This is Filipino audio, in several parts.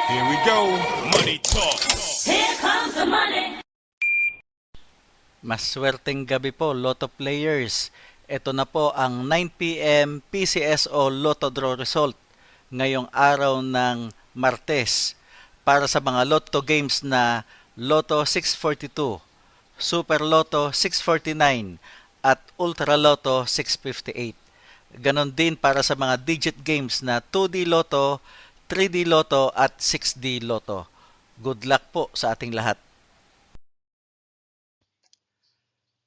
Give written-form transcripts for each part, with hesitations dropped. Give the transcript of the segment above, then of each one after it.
Here we go. Money talk. Here comes the money. Maswerteng gabi po, Lotto players. Ito na po ang 9 p.m. PCSO Lotto Draw result ngayong araw ng Martes para sa mga Lotto games na Lotto 642, Super Lotto 649 at Ultra Lotto 658. Ganon din para sa mga digit games na 2D Lotto, 3D Lotto at 6D Lotto. Good luck po sa ating lahat.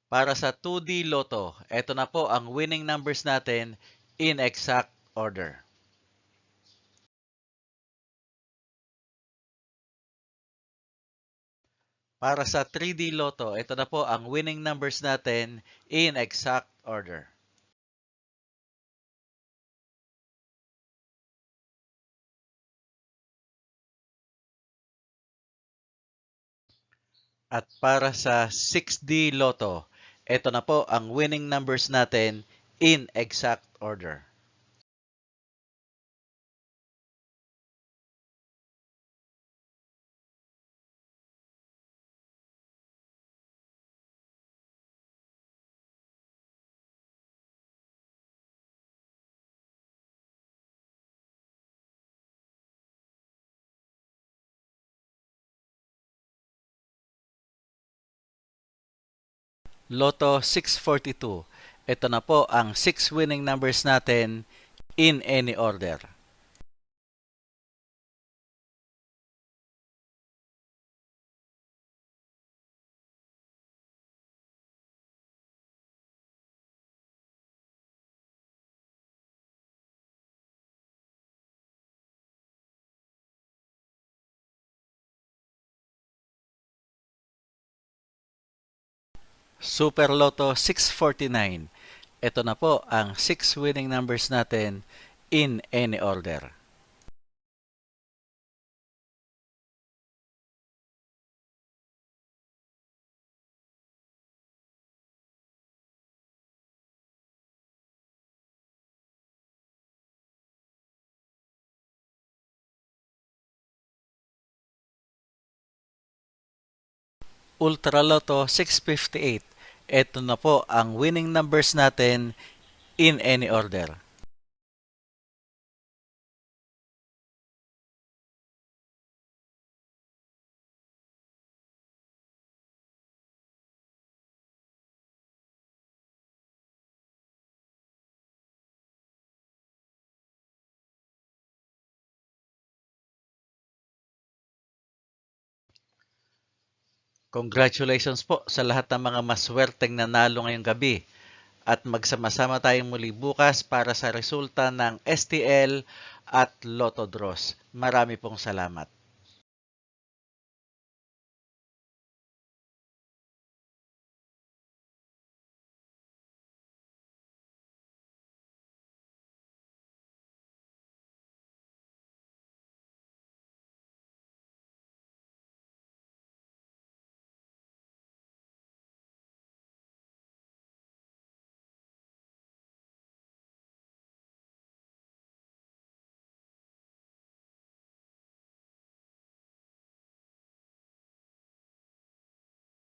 Para sa 2D Lotto, ito na po ang winning numbers natin in exact order. Para sa 3D Lotto, ito na po ang winning numbers natin in exact order. At para sa 6D Lotto, ito na po ang winning numbers natin in exact order. Lotto 642. Ito na po ang 6 winning numbers natin in any order. Super Lotto 649. Ito na po ang 6 winning numbers natin in any order. Ultra Lotto 658. Ito na po ang winning numbers natin in any order. Congratulations po sa lahat ng mga maswerteng nanalo ngayong gabi. At magsama-sama tayong muli bukas para sa resulta ng STL at Lotto Draws. Marami pong salamat.